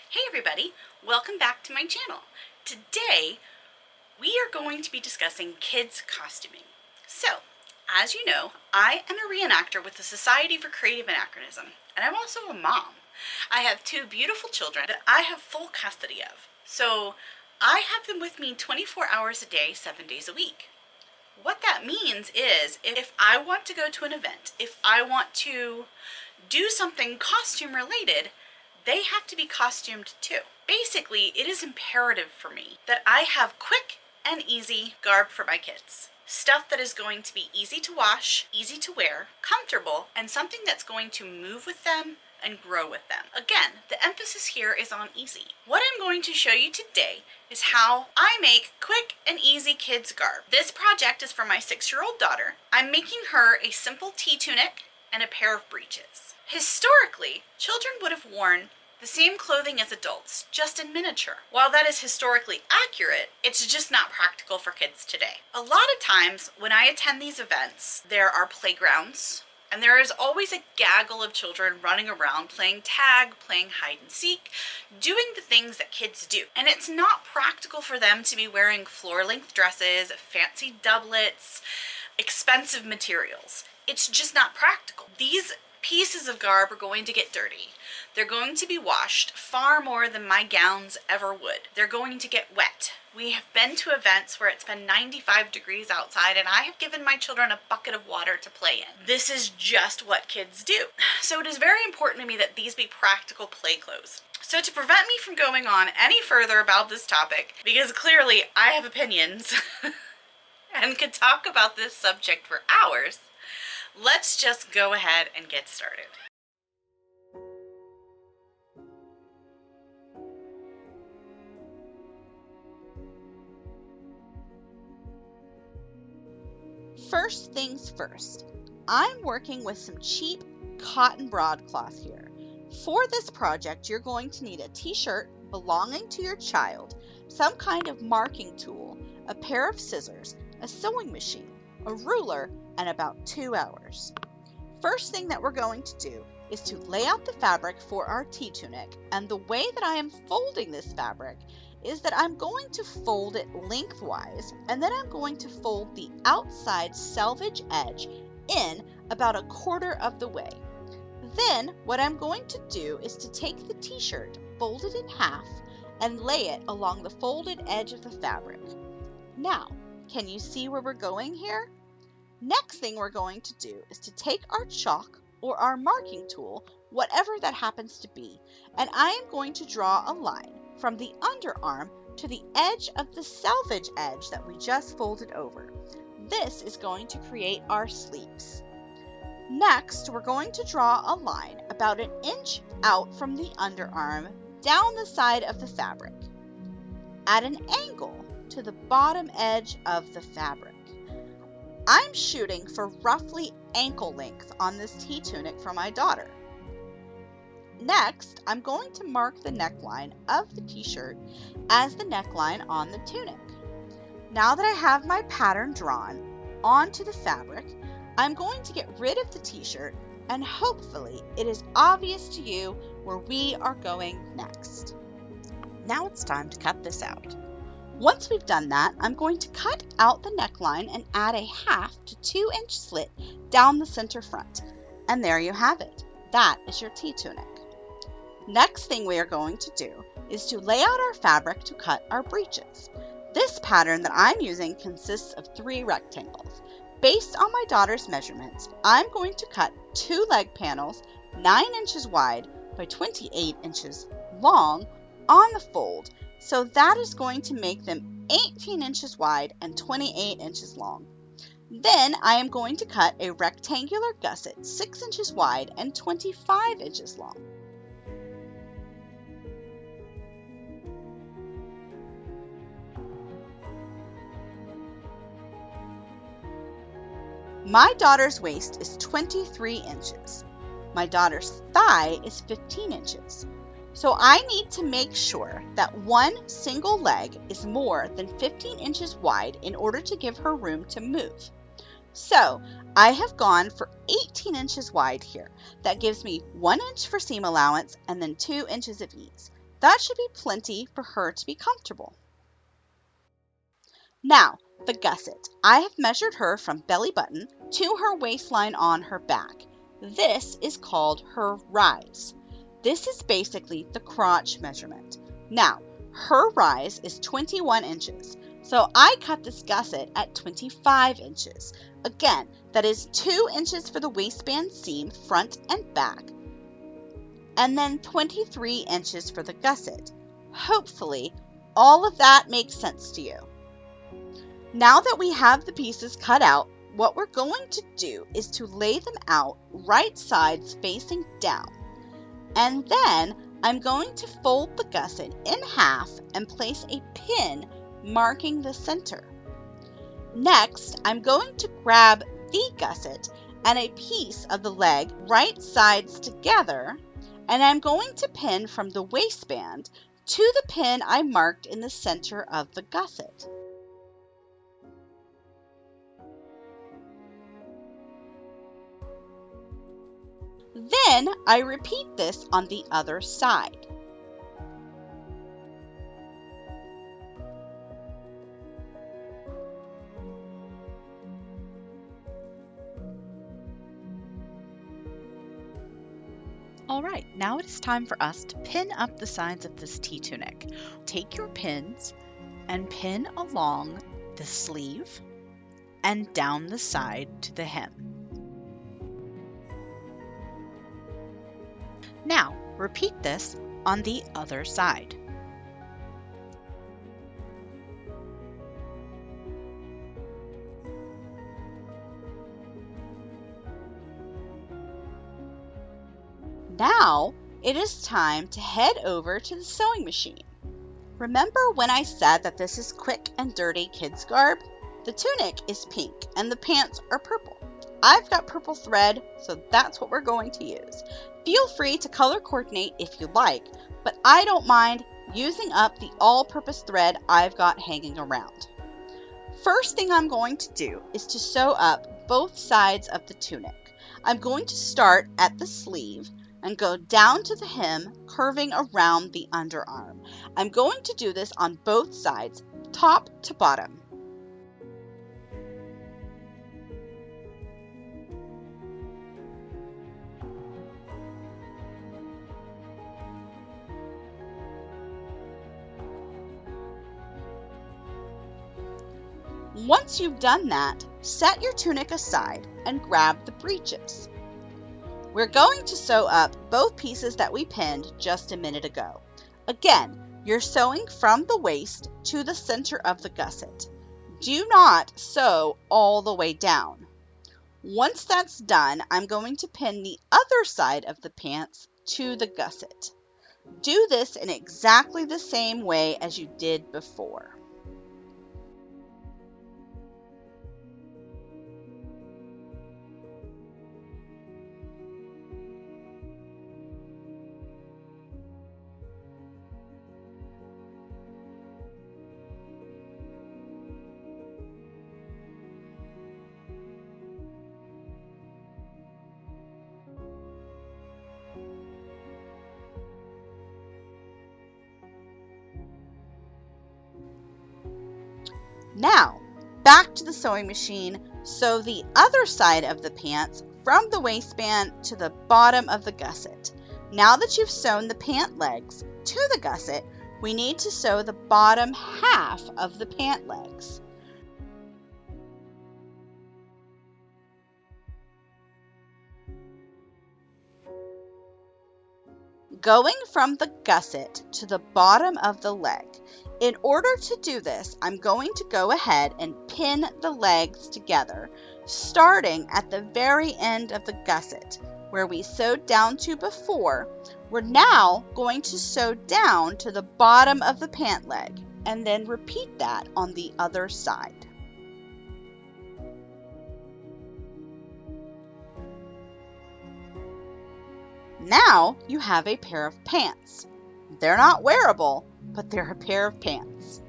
Hey everybody, welcome back to my channel. Today we are going to be discussing kids costuming. So, as you know, I am a reenactor with the Society for Creative Anachronism, and I'm also a mom. I have two beautiful children that I have full custody of. So I have them with me 24 hours a day, 7 days a week. What that means is if I want to go to an event, if I want to do something costume related, they have to be costumed too. Basically, it is imperative for me that I have quick and easy garb for my kids. Stuff that is going to be easy to wash, easy to wear, comfortable, and something that's going to move with them and grow with them. Again, the emphasis here is on easy. What I'm going to show you today is how I make quick and easy kids garb. This project is for my 6-year-old daughter. I'm making her a simple tunic and a pair of breeches. Historically, children would have worn the same clothing as adults, just in miniature. While that is historically accurate, it's just not practical for kids today. A lot of times when I attend these events, there are playgrounds, and there is always a gaggle of children running around playing tag, playing hide and seek, doing the things that kids do. And it's not practical for them to be wearing floor-length dresses, fancy doublets, expensive materials. It's just not practical. These pieces of garb are going to get dirty. They're going to be washed far more than my gowns ever would. They're going to get wet. We have been to events where it's been 95 degrees outside and I have given my children a bucket of water to play in. This is just what kids do. So it is very important to me that these be practical play clothes. So to prevent me from going on any further about this topic, because clearly I have opinions and could talk about this subject for hours, let's just go ahead and get started. First things first, I'm working with some cheap cotton broadcloth here. For this project, you're going to need a t-shirt belonging to your child, some kind of marking tool, a pair of scissors, a sewing machine, a ruler, and about 2 hours. First thing that we're going to do is to lay out the fabric for our tunic, and the way that I am folding this fabric is that I'm going to fold it lengthwise, and then I'm going to fold the outside selvage edge in about 1/4 of the way. Then what I'm going to do is to take the t-shirt, fold it in half, and lay it along the folded edge of the fabric. Now, can you see where we're going here? Next thing we're going to do is to take our chalk or our marking tool, whatever that happens to be, and I am going to draw a line from the underarm to the edge of the selvage edge that we just folded over. This is going to create our sleeves. Next, we're going to draw a line about 1 inch out from the underarm down the side of the fabric at an angle to the bottom edge of the fabric. I'm shooting for roughly ankle length on this tunic for my daughter. Next, I'm going to mark the neckline of the t-shirt as the neckline on the tunic. Now that I have my pattern drawn onto the fabric, I'm going to get rid of the t-shirt, and hopefully it is obvious to you where we are going next. Now it's time to cut this out. Once we've done that, I'm going to cut out the neckline and add a 1/2 to 2 inch slit down the center front. And there you have it. That is your tunic. Next thing we are going to do is to lay out our fabric to cut our breeches. This pattern that I'm using consists of 3 rectangles. Based on my daughter's measurements, I'm going to cut 2 leg panels 9 inches wide by 28 inches long on the fold. So that is going to make them 18 inches wide and 28 inches long. Then I am going to cut a rectangular gusset 6 inches wide and 25 inches long. My daughter's waist is 23 inches. My daughter's thigh is 15 inches. So I need to make sure that one single leg is more than 15 inches wide in order to give her room to move. So I have gone for 18 inches wide here. That gives me 1 inch for seam allowance and then 2 inches of ease. That should be plenty for her to be comfortable. Now, the gusset. I have measured her from belly button to her waistline on her back. This is called her rise. This is basically the crotch measurement. Now, her rise is 21 inches, so I cut this gusset at 25 inches. Again, that is 2 inches for the waistband seam front and back, and then 23 inches for the gusset. Hopefully, all of that makes sense to you. Now that we have the pieces cut out, what we're going to do is to lay them out right sides facing down. And then I'm going to fold the gusset in half and place a pin marking the center. Next, I'm going to grab the gusset and a piece of the leg right sides together, and I'm going to pin from the waistband to the pin I marked in the center of the gusset. Then I repeat this on the other side. All right, now it is time for us to pin up the sides of this tea tunic. Take your pins and pin along the sleeve and down the side to the hem. Now, repeat this on the other side. Now, it is time to head over to the sewing machine. Remember when I said that this is quick and dirty kids garb? The tunic is pink and the pants are purple. I've got purple thread, so that's what we're going to use. Feel free to color coordinate if you like, but I don't mind using up the all-purpose thread I've got hanging around. First thing I'm going to do is to sew up both sides of the tunic. I'm going to start at the sleeve and go down to the hem, curving around the underarm. I'm going to do this on both sides, top to bottom. Once you've done that, set your tunic aside and grab the breeches. We're going to sew up both pieces that we pinned just a minute ago. Again, you're sewing from the waist to the center of the gusset. Do not sew all the way down. Once that's done, I'm going to pin the other side of the pants to the gusset. Do this in exactly the same way as you did before. Now, back to the sewing machine, sew the other side of the pants from the waistband to the bottom of the gusset. Now that you've sewn the pant legs to the gusset, we need to sew the bottom half of the pant legs. Going from the gusset to the bottom of the leg. In order to do this, I'm going to go ahead and pin the legs together, starting at the very end of the gusset, where we sewed down to before. We're now going to sew down to the bottom of the pant leg, and then repeat that on the other side. Now you have a pair of pants. They're not wearable, but they're a pair of pants.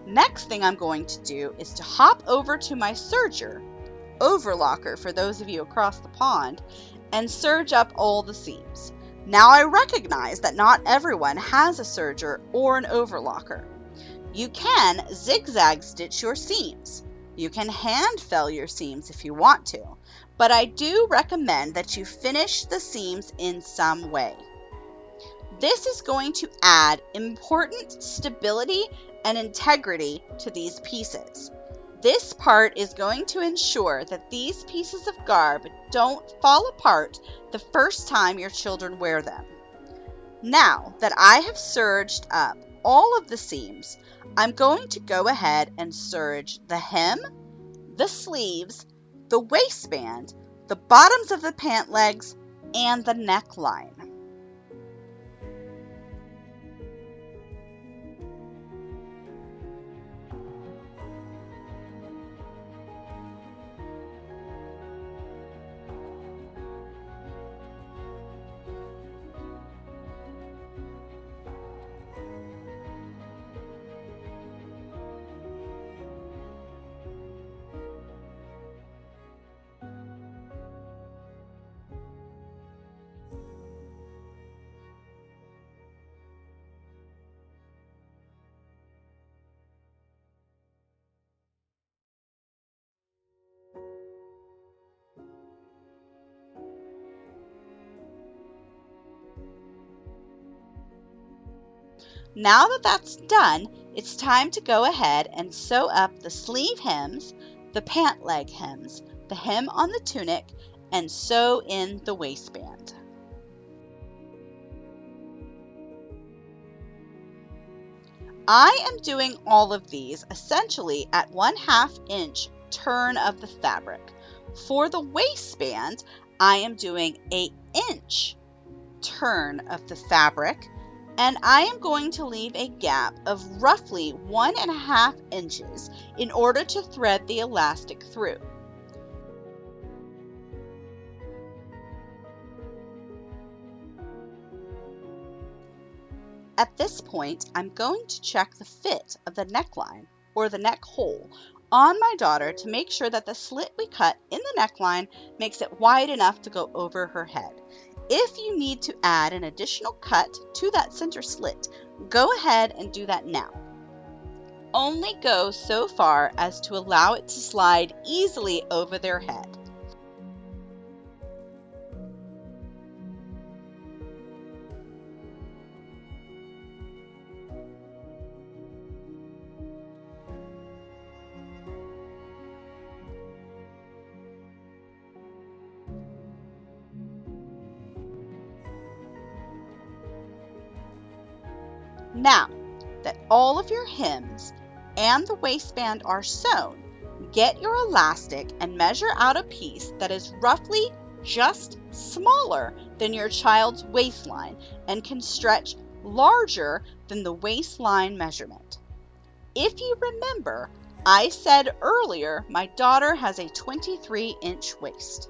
Next thing I'm going to do is to hop over to my serger, overlocker for those of you across the pond, and serge up all the seams. Now I recognize that not everyone has a serger or an overlocker. You can zigzag stitch your seams. You can hand fell your seams if you want to, but I do recommend that you finish the seams in some way. This is going to add important stability and integrity to these pieces. This part is going to ensure that these pieces of garb don't fall apart the first time your children wear them. Now that I have serged up all of the seams, I'm going to go ahead and serge the hem, the sleeves, the waistband, the bottoms of the pant legs, and the neckline. Now that that's done, it's time to go ahead and sew up the sleeve hems, the pant leg hems, the hem on the tunic, and sew in the waistband. I am doing all of these essentially at 1/2 inch turn of the fabric. For the waistband, I am doing an inch turn of the fabric, and I am going to leave a gap of roughly 1.5 inches in order to thread the elastic through. At this point, I'm going to check the fit of the neckline or the neck hole on my daughter to make sure that the slit we cut in the neckline makes it wide enough to go over her head. If you need to add an additional cut to that center slit, go ahead and do that now. Only go so far as to allow it to slide easily over their head. Now that all of your hems and the waistband are sewn, get your elastic and measure out a piece that is roughly just smaller than your child's waistline and can stretch larger than the waistline measurement. If you remember, I said earlier my daughter has a 23-inch waist.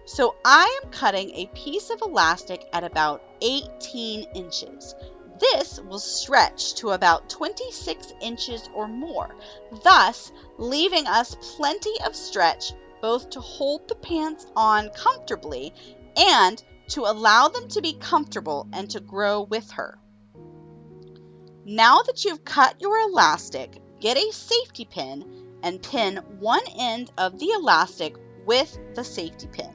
So I am cutting a piece of elastic at about 18 inches. This will stretch to about 26 inches or more, thus leaving us plenty of stretch both to hold the pants on comfortably and to allow them to be comfortable and to grow with her. Now that you've cut your elastic, get a safety pin and pin one end of the elastic with the safety pin.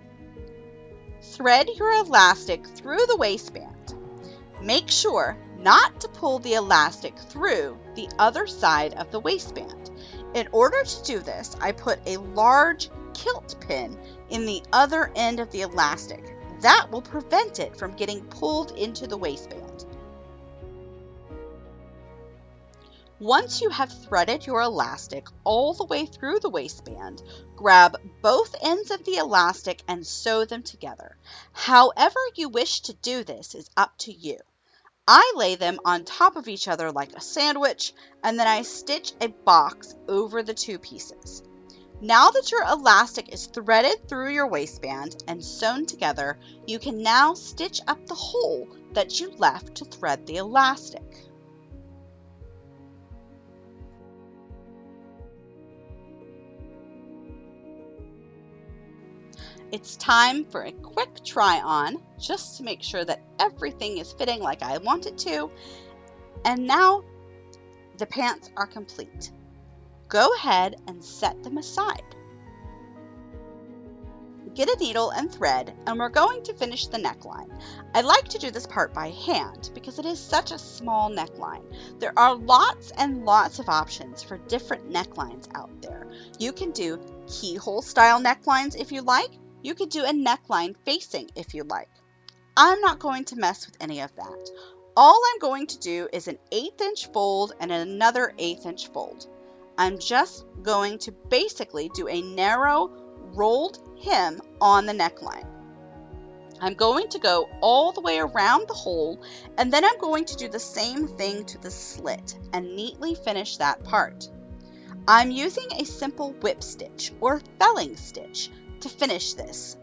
Thread your elastic through the waistband. Make sure not to pull the elastic through the other side of the waistband. In order to do this, I put a large kilt pin in the other end of the elastic. That will prevent it from getting pulled into the waistband. Once you have threaded your elastic all the way through the waistband, grab both ends of the elastic and sew them together. However you wish to do this is up to you. I lay them on top of each other like a sandwich, and then I stitch a box over the two pieces. Now that your elastic is threaded through your waistband and sewn together, you can now stitch up the hole that you left to thread the elastic. It's time for a quick try on just to make sure that everything is fitting like I want it to. And now the pants are complete. Go ahead and set them aside. Get a needle and thread, and we're going to finish the neckline. I like to do this part by hand because it is such a small neckline. There are lots and lots of options for different necklines out there. You can do keyhole style necklines if you like. You could do a neckline facing if you like. I'm not going to mess with any of that. All I'm going to do is an 1/8 inch fold and another 1/8 inch fold. I'm just going to basically do a narrow rolled hem on the neckline. I'm going to go all the way around the hole, and then I'm going to do the same thing to the slit and neatly finish that part. I'm using a simple whip stitch or felling stitch to finish this.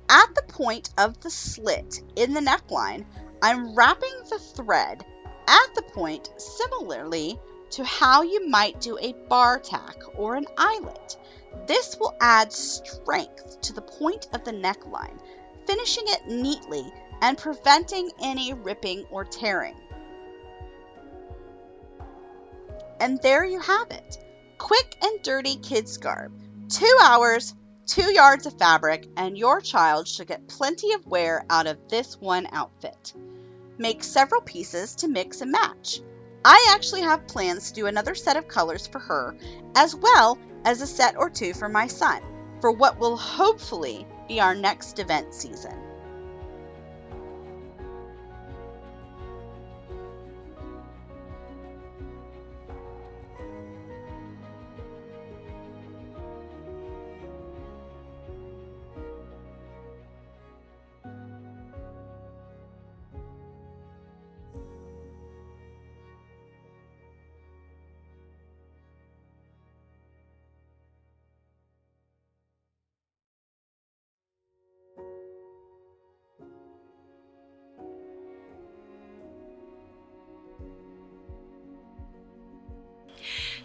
At the point of the slit in the neckline, I'm wrapping the thread at the point similarly to how you might do a bar tack or an eyelet. This will add strength to the point of the neckline, finishing it neatly and preventing any ripping or tearing. And there you have it. Quick and dirty kids garb. 2 hours, 2 yards of fabric, and your child should get plenty of wear out of this one outfit. Make several pieces to mix and match. I actually have plans to do another set of colors for her, as well as a set or two for my son, for what will hopefully be our next event season.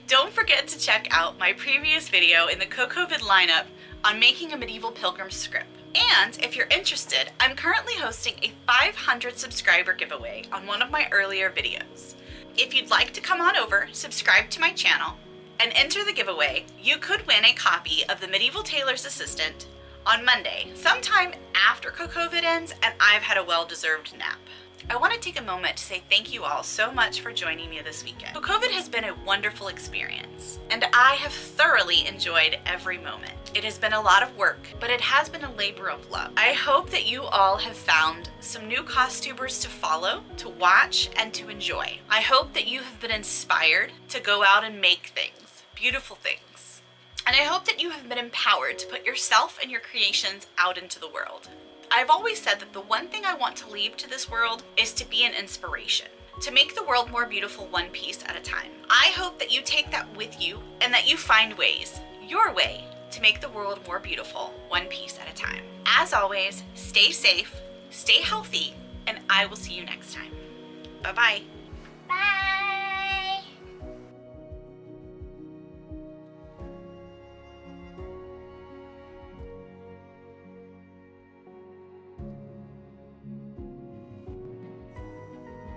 Don't forget to check out my previous video in the COVID lineup on making a medieval pilgrim script. And if you're interested, I'm currently hosting a 500 subscriber giveaway on one of my earlier videos. If you'd like to come on over, subscribe to my channel, and enter the giveaway, you could win a copy of The Medieval Tailor's Assistant on Monday, sometime after COVID ends and I've had a well-deserved nap. I want to take a moment to say thank you all so much for joining me this weekend. COVID has been a wonderful experience, and I have thoroughly enjoyed every moment. It has been a lot of work, but it has been a labor of love. I hope that you all have found some new costumers to follow, to watch, and to enjoy. I hope that you have been inspired to go out and make things, beautiful things. And I hope that you have been empowered to put yourself and your creations out into the world. I've always said that the one thing I want to leave to this world is to be an inspiration, to make the world more beautiful one piece at a time. I hope that you take that with you and that you find ways, your way, to make the world more beautiful one piece at a time. As always, stay safe, stay healthy, and I will see you next time. Bye-bye.